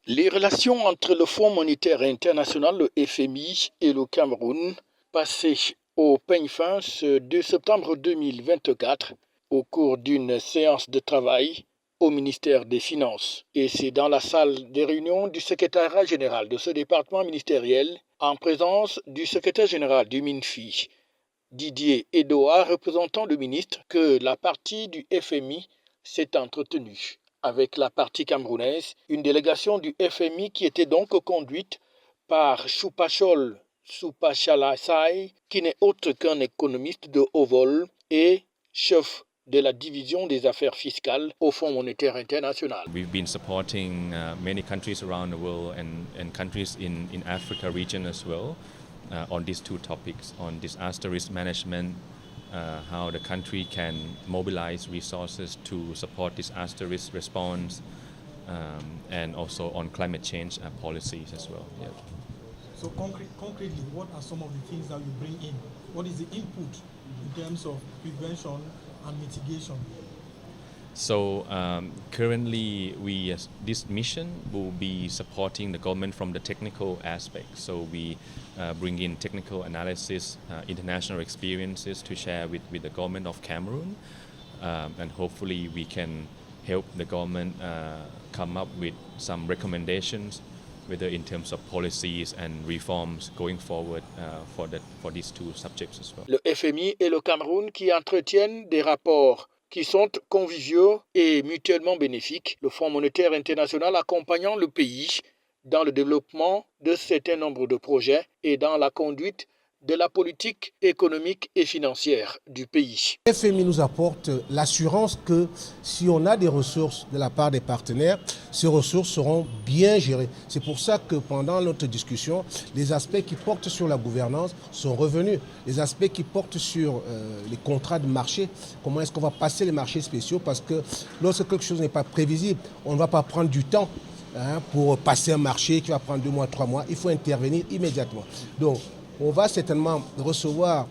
Les relations entre le Fonds monétaire international, le FMI, et le Cameroun, passées au peigne fin ce 2 septembre 2024 au cours d'une séance de travail au ministère des Finances. Et c'est dans la salle des réunions du secrétariat général de ce département ministériel, en présence du secrétaire général du MINFI, Didier Edouard, représentant le ministre, que la partie du FMI s'est entretenue avec la partie camerounaise, une délégation du FMI qui était donc conduite par Choupachol Soupachalassai, qui n'est autre qu'un économiste de haut vol et chef de la division des affaires fiscales au Fonds monétaire international. We've been supporting many countries around the world and countries in Africa region as well on these two topics, on disaster risk management, how the country can mobilize resources to support disaster risk response, and also on climate change policies as well. Yeah. So concretely, what are some of the things that you bring in? What is the input in terms of prevention and mitigation? So currently, this mission will be supporting the government from the technical aspect. So we bring in technical analysis, international experiences to share with the government of Cameroon, and hopefully we can help the government come up with some recommendations, whether in terms of policies and reforms going forward for these two subjects as well. Le FMI et le Cameroun qui entretiennent des rapports qui sont conviviaux et mutuellement bénéfiques, le Fonds monétaire international accompagnant le pays dans le développement de certains nombres de projets et dans la conduite de la politique économique et financière du pays. Le FMI nous apporte l'assurance que si on a des ressources de la part des partenaires, ces ressources seront bien gérées. C'est pour ça que pendant notre discussion, les aspects qui portent sur la gouvernance sont revenus. Les aspects qui portent sur les contrats de marché, comment est-ce qu'on va passer les marchés spéciaux, parce que lorsque quelque chose n'est pas prévisible, on ne va pas prendre du temps pour passer un marché qui va prendre 2 mois, 3 mois. Il faut intervenir immédiatement. Donc, on va certainement recevoir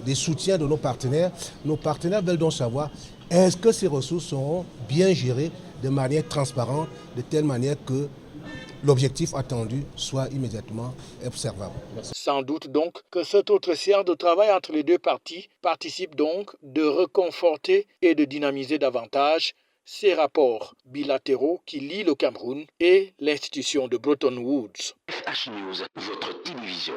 des soutiens de nos partenaires. Nos partenaires veulent donc savoir est-ce que ces ressources seront bien gérées de manière transparente, de telle manière que l'objectif attendu soit immédiatement observable. Sans doute donc que cette autre séance de travail entre les deux parties participe donc de reconforter et de dynamiser davantage ces rapports bilatéraux qui lient le Cameroun et l'institution de Bretton Woods. FH News, votre télévision.